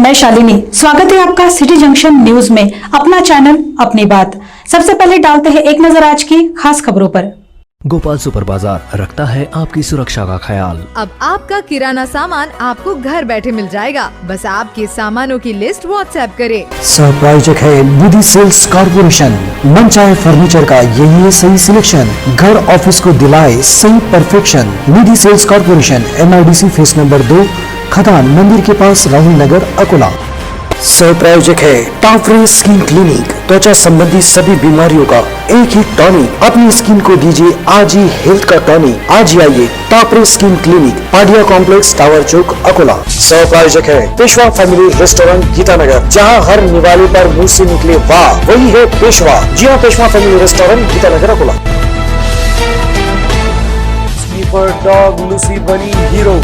मैं शालिनी, स्वागत है आपका सिटी जंक्शन न्यूज में। अपना चैनल अपनी बात। सबसे पहले डालते हैं एक नजर आज की खास खबरों पर। गोपाल सुपर बाजार रखता है आपकी सुरक्षा का ख्याल। अब आपका किराना सामान आपको घर बैठे मिल जाएगा। बस आपके सामानों की लिस्ट व्हाट्सएप करें। सहप्रायोजक है बुद्धि सेल्स कॉर्पोरेशन। मन चाहे फर्नीचर का यही है सही सिलेक्शन। घर ऑफिस को दिलाए सही perfection. Buddhi sales corporation, MIDC phase number 2, खदान मंदिर के पास, राहुल नगर, अकोला। सहप्रायोजक है टाफरे स्किन क्लिनिक। त्वचा संबंधी सभी बीमारियों का एक ही टॉनिक। अपनी स्किन को दीजिए आज ही हेल्थ का टॉनिक। आज ही आइए टाफरे skin clinic, Padia complex, tower चौक, अकोला। सहप्रायोजक है पेशवा फैमिली रेस्टोरेंट, गीतानगर। जहां हर निवाले पर मुंह से निकले वाह, वही है पेशवा। जी हाँ, Peshwa family restaurant, Geeta Nagar, Akola. Sniffer dog Lucy बनी हीरो।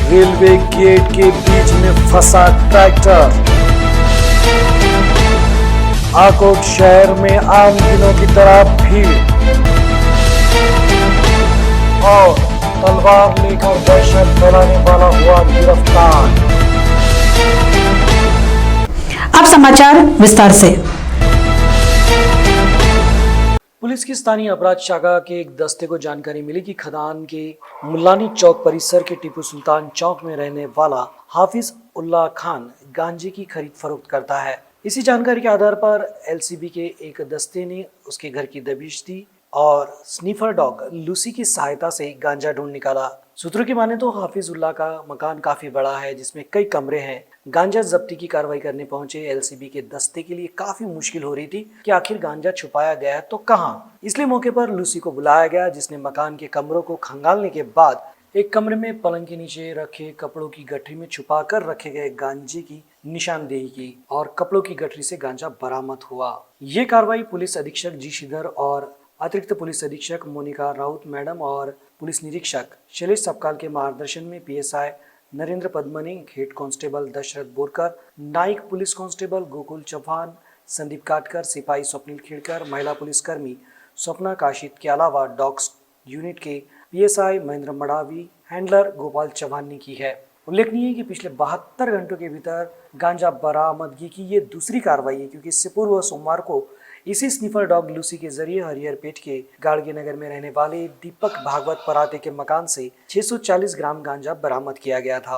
रेलवे गेट के बीच में फंसा ट्रैक्टर। आकोट शहर में आम दिनों की तरह भीड़ और तलवार लेकर दहशत फैलाने वाला हुआ गिरफ्तार। अब समाचार विस्तार से। पुलिस की स्थानीय अपराध शाखा के एक दस्ते को जानकारी मिली कि खदान के मुल्लानी चौक परिसर के टीपू सुल्तान चौक में रहने वाला हाफिज उल्लाह खान गांजे की खरीद फरोख्त करता है। इसी जानकारी के आधार पर LCB के एक दस्ते ने उसके घर की दबिश दी और स्नीफर डॉग लूसी की सहायता से गांजा ढूंढ निकाला। सूत्रों की माने तो हाफिज उल्लाह का मकान काफी बड़ा है, जिसमें कई कमरे हैं। गांजा जब्ती की कार्रवाई करने पहुंचे LCB के दस्ते के लिए काफी मुश्किल हो रही थी कि आखिर गांजा छुपाया गया तो कहां। इसलिए मौके पर लूसी को बुलाया गया, जिसने मकान के कमरों को खंगालने के बाद एक कमरे में पलंग के नीचे रखे कपड़ों की गठरी में छुपा कर रखे गए गांजे की निशानदेही की और कपड़ों की गठरी से गांजा बरामद हुआ। ये कार्रवाई पुलिस अधीक्षक जी श्रीधर और अतिरिक्त पुलिस अधीक्षक मोनिका राउत मैडम और पुलिस निरीक्षक शैलेश सपकाल के मार्गदर्शन में PSI Narendra Padmani, head constable Dashrath Borkar, Naik police constable Gokul Chauhan, Sandeep Katkar, सिपाही स्वप्निल खिड़कर, महिला पुलिसकर्मी स्वप्ना काशित के अलावा डॉग्स यूनिट के PSI महेंद्र मडावी, हैंडलर गोपाल चौहान ने की है। उल्लेखनीय है कि पिछले 72 घंटों के भीतर गांजा बरामदगी की ये दूसरी कार्रवाई है, क्योंकि इससे पूर्व सोमवार को इसी स्नीफर डॉग लूसी के जरिए हरिहरपेट के गाड़गे नगर में रहने वाले दीपक भागवत पराते के मकान से 640 ग्राम गांजा बरामद किया गया था।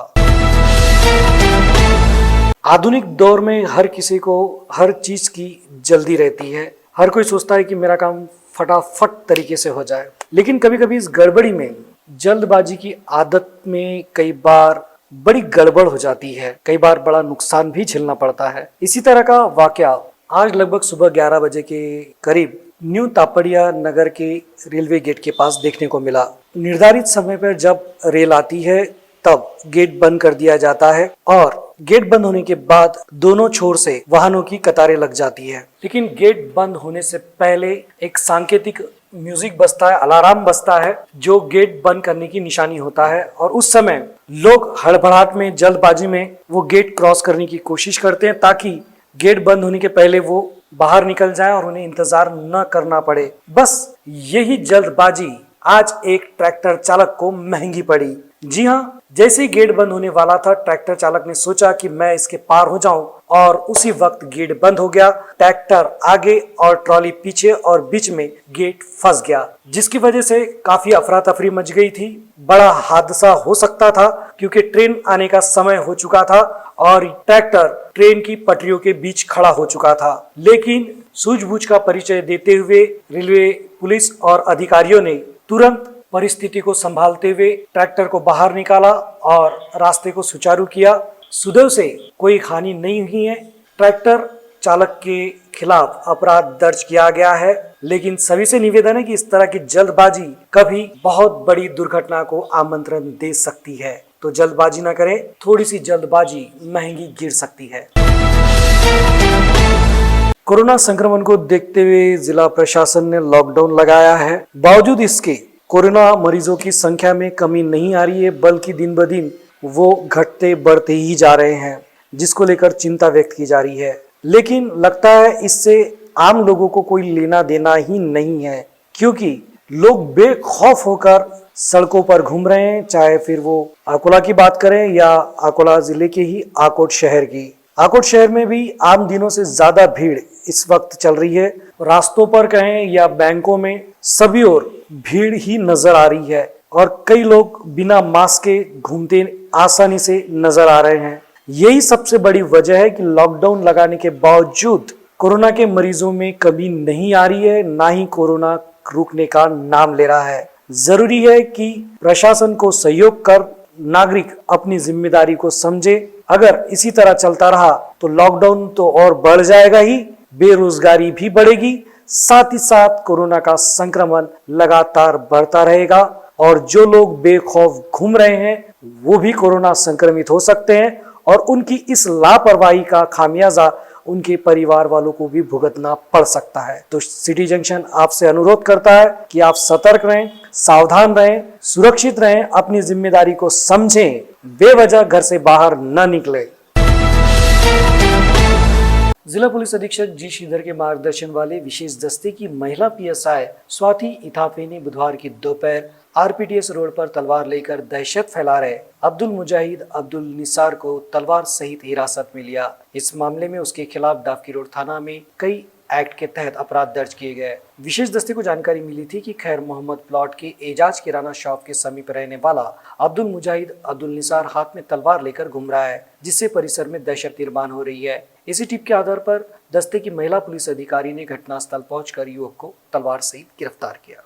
आधुनिक दौर में हर किसी को हर चीज की जल्दी रहती है। हर कोई सोचता है कि मेरा काम फटाफट तरीके से हो जाए, लेकिन कभी कभी इस गड़बड़ी में, जल्दबाजी की आदत में कई बार बड़ी गड़बड़ हो जाती है। कई बार बड़ा नुकसान भी झेलना पड़ता है। इसी तरह का वाकया आज लगभग सुबह 11 बजे के करीब न्यू तापड़िया नगर के रेलवे गेट के पास देखने को मिला। निर्धारित समय पर जब रेल आती है तब गेट बंद कर दिया जाता है और गेट बंद होने के बाद दोनों छोर से वाहनों की कतारें लग जाती है। लेकिन गेट बंद होने से पहले एक सांकेतिक म्यूजिक बजता है, अलार्म बजता है, जो गेट बंद करने की निशानी होता है। और उस समय लोग हड़बड़ाहट में, जल्दबाजी में वो गेट क्रॉस करने की कोशिश करते हैं ताकि गेट बंद होने के पहले वो बाहर निकल जाए और उन्हें इंतजार न करना पड़े। बस यही जल्दबाजी आज एक ट्रैक्टर चालक को महंगी पड़ी। जी हाँ, जैसे ही गेट बंद होने वाला था, ट्रैक्टर चालक ने सोचा कि मैं इसके पार हो जाऊं और उसी वक्त गेट बंद हो गया। ट्रैक्टर आगे और ट्रॉली पीछे और बीच में गेट फंस गया, जिसकी वजह से काफी अफरा तफरी मच गई थी। बड़ा हादसा हो सकता था क्योंकि ट्रेन आने का समय हो चुका था और ट्रैक्टर ट्रेन की पटरियों के बीच खड़ा हो चुका था। लेकिन सूझबूझ का परिचय देते हुए रेलवे पुलिस और अधिकारियों ने तुरंत परिस्थिति को संभालते हुए ट्रैक्टर को बाहर निकाला और रास्ते को सुचारू किया। सुदैव से कोई हानि नहीं हुई है। ट्रैक्टर चालक के खिलाफ अपराध दर्ज किया गया है, लेकिन सभी से निवेदन है कि इस तरह की जल्दबाजी कभी बहुत बड़ी दुर्घटना को आमंत्रण दे सकती है। तो जल्दबाजी न करें, थोड़ी सी जल्दबाजी महंगी गिर सकती है। कोरोना संक्रमण को देखते हुए जिला प्रशासन ने लॉकडाउन लगाया है। बावजूद इसके कोरोना मरीजों की संख्या में कमी नहीं आ रही है, बल्कि दिन ब दिन वो घटते बढ़ते ही जा रहे हैं, जिसको लेकर चिंता व्यक्त की जा रही है। लेकिन लगता है इससे आम लोगों को कोई लेना देना ही नहीं है, क्योंकि लोग बेखौफ होकर सड़कों पर घूम रहे हैं, चाहे फिर वो अकोला की बात करें या अकोला जिले के ही आकोट शहर की। आकोट शहर में भी आम दिनों से ज्यादा भीड़ इस वक्त चल रही है। रास्तों पर कहें या बैंकों में, सभी ओर भीड़ ही नजर आ रही है और कई लोग बिना मास्क के घूमते आसानी से नजर आ रहे हैं। यही सबसे बड़ी वजह है कि लॉकडाउन लगाने के बावजूद कोरोना के मरीजों में कमी नहीं आ रही है, ना ही कोरोना रुकने का नाम ले रहा है। जरूरी है कि प्रशासन को सहयोग कर नागरिक अपनी जिम्मेदारी को समझे। अगर इसी तरह चलता रहा तो लॉकडाउन तो और बढ़ जाएगा ही, बेरोजगारी भी बढ़ेगी, साथ ही साथ कोरोना का संक्रमण लगातार बढ़ता रहेगा और जो लोग बेखौफ घूम रहे हैं वो भी कोरोना संक्रमित हो सकते हैं और उनकी इस लापरवाही का खामियाजा उनके परिवार वालों को भी भुगतना पड़ सकता है। तो सिटी जंक्शन आपसे अनुरोध करता है कि आप सतर्क रहें, सावधान रहें, सुरक्षित रहें, अपनी जिम्मेदारी को समझें, बेवजह घर से बाहर न निकले। जिला पुलिस अधीक्षक जी श्रीधर के मार्गदर्शन वाले विशेष दस्ते की महिला पीएसआई स्वाति इथाफे ने बुधवार की दोपहर आरपीटीएस रोड पर तलवार लेकर दहशत फैला रहे अब्दुल मुजाहिद अब्दुल निसार को तलवार सहित हिरासत में लिया। इस मामले में उसके खिलाफ डाफकी रोड थाना में कई एक्ट के तहत अपराध दर्ज किए गए। विशेष दस्ते को जानकारी मिली थी कि खैर मोहम्मद प्लॉट के एजाज किराना शॉप के समीप रहने वाला अब्दुल मुजाहिद अब्दुल निसार हाथ में तलवार लेकर घूम रहा है, जिससे परिसर में दहशत निर्माण हो रही है। इसी टिप के आधार पर दस्ते की महिला पुलिस अधिकारी ने घटनास्थल पहुंचकर युवक को तलवार सहित गिरफ्तार किया।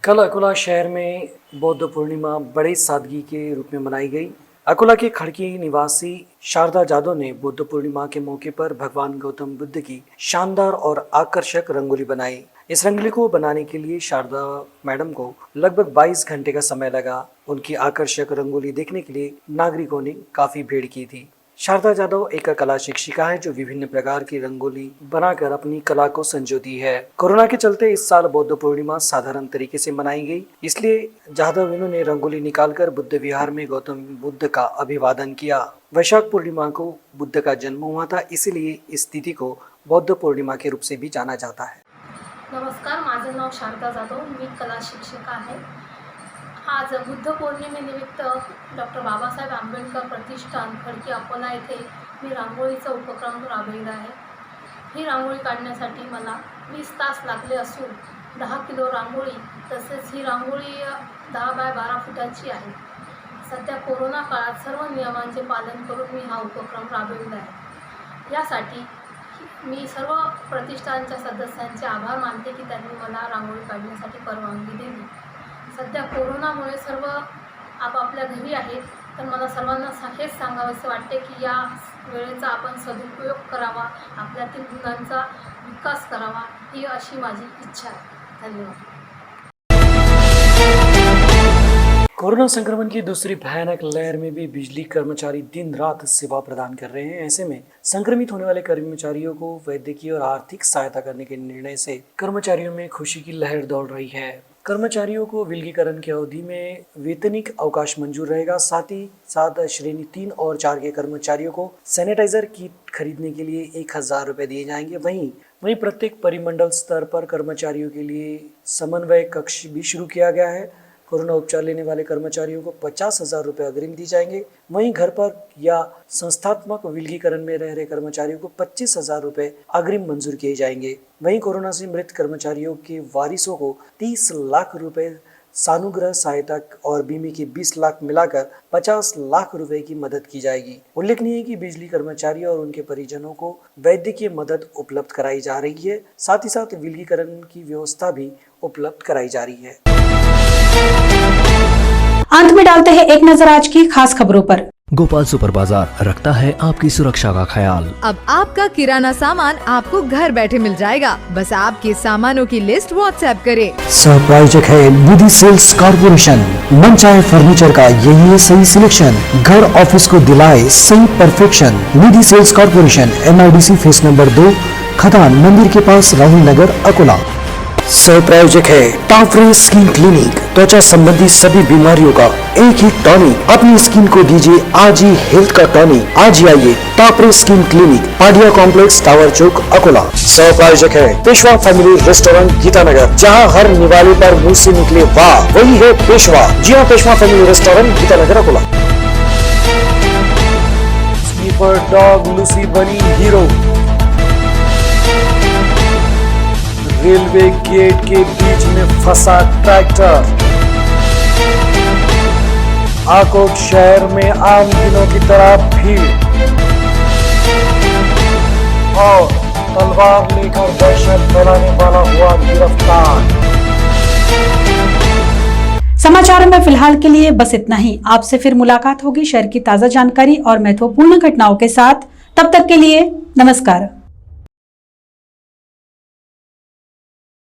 कल अकोला शहर में बौद्ध पूर्णिमा बड़े सादगी के रूप में मनाई गई। अकोला के खड़की निवासी शारदा जादव ने बुद्ध पूर्णिमा के मौके पर भगवान गौतम बुद्ध की शानदार और आकर्षक रंगोली बनाई। इस रंगोली को बनाने के लिए शारदा मैडम को लगभग 22 घंटे का समय लगा। उनकी आकर्षक रंगोली देखने के लिए नागरिकों ने काफी भीड़ की थी। शारदा जादव एक कला शिक्षिका है जो विभिन्न प्रकार की रंगोली बनाकर अपनी कला को संजोती है। कोरोना के चलते इस साल बौद्ध पूर्णिमा साधारण तरीके से मनाई गई, इसलिए जादव इन्होंने रंगोली निकालकर बुद्ध विहार में गौतम बुद्ध का अभिवादन किया। वैशाख पूर्णिमा को बुद्ध का जन्म हुआ था, इसीलिए इस तिथि को बौद्ध पूर्णिमा के रूप से भी जाना जाता है। नमस्कार, माझे नाव शारदा जाधव, मी कला शिक्षिका आहे। आज बुद्ध पौर्णिमेनिमित्त डॉक्टर बाबासाहेब आंबेडकर प्रतिष्ठान खडकी अकोला येथे मी रांगोळीचा उपक्रम राबविला आहे। ही रांगोळी काढण्यासाठी मला 20 तास लागले असून 10 किलो रांगोळी, तसेच ही रांगोळी 10 बाय 12 फुटाची आहे। सध्या कोरोना काळात सर्व नियमांचे पालन करून मी हा उपक्रम राबविला आहे। यासाठी मी सर्व प्रतिष्ठानच्या सदस्यांचे आभार मानते की त्यांनी मला रांगोळी काढण्यासाठी परवानगी दिली। सध्या कोरोनामुळे सर्व आपापल्या घरी आहेत, तर मला सर्वांना हेच सांगावेसे वाटते की या वेळेचा आपण सदुपयोग करावा, आपल्यातील गुणांचा विकास करावा, ही अशी माझी इच्छा आहे। धन्यवाद। कोरोना संक्रमण की दूसरी भयानक लहर में भी बिजली कर्मचारी दिन रात सेवा प्रदान कर रहे हैं। ऐसे में संक्रमित होने वाले कर्मचारियों को वैद्यकीय और आर्थिक सहायता करने के निर्णय से कर्मचारियों में खुशी की लहर दौड़ रही है। कर्मचारियों को विलगीकरण की अवधि में वेतनिक अवकाश मंजूर रहेगा। साथ ही साथ श्रेणी 3 और 4 के कर्मचारियों को सैनिटाइजर किट खरीदने के लिए 1000 रुपये दिए जाएंगे। वहीं प्रत्येक परिमंडल स्तर पर कर्मचारियों के लिए समन्वय कक्ष भी शुरू किया गया है। कोरोना उपचार लेने वाले कर्मचारियों को 50,000 रुपये अग्रिम दी जाएंगे। वहीं घर पर या संस्थात्मक विलगीकरण में रह रहे कर्मचारियों को 25,000 रुपये अग्रिम मंजूर किए जाएंगे। वहीं कोरोना से मृत कर्मचारियों के वारिसों को 30 लाख रुपए सानुग्रह सहायता और बीमे के 20 लाख मिलाकर 50 लाख रुपए की मदद की जाएगी। उल्लेखनीय है कि बिजली कर्मचारी और उनके परिजनों को वैद्यकीय मदद उपलब्ध कराई जा रही है। साथ ही साथ विलगीकरण की व्यवस्था भी उपलब्ध कराई जा रही है। अंत में डालते हैं एक नजर आज की खास खबरों पर। गोपाल सुपर बाजार रखता है आपकी सुरक्षा का ख्याल। अब आपका किराना सामान आपको घर बैठे मिल जाएगा, बस आपके सामानों की लिस्ट व्हाट्सएप करें। सहप्रायोजक है निधि सेल्स कॉर्पोरेशन। मनचाहे फर्नीचर का यही है सही सिलेक्शन, घर ऑफिस को दिलाए सही perfection. Nidhi sales corporation, MIDC phase number 2, खदान मंदिर के पास, राहुल नगर, अकोला। सह प्रायोजक है टाफरे स्किन क्लिनिक। त्वचा संबंधी सभी बीमारियों का एक ही टॉनिक। अपनी स्किन को दीजिए आज ही हेल्थ का टॉनिक। आज ही आइए टाफरे skin clinic, Padia complex, tower चौक, अकोला। सह प्रायोजक है पेशवा फैमिली रेस्टोरेंट, गीतानगर। जहां हर निवाले पर मुंह से निकले वाह, वही है पेशवा। जी हाँ, Peshwa family restaurant, Geeta Nagar, Akola. Sniper dog Lucy बनी हीरो। रेलवे गेट के बीच में फंसा ट्रैक्टर। आकोट शहर में आम दिनों की तरह भीड़ और तलवार लेकर दहशत फैलाने वाला हुआ गिरफ्तार। समाचारों में फिलहाल के लिए बस इतना ही। आपसे फिर मुलाकात होगी शहर की ताजा जानकारी और महत्वपूर्ण घटनाओं के साथ। तब तक के लिए नमस्कार।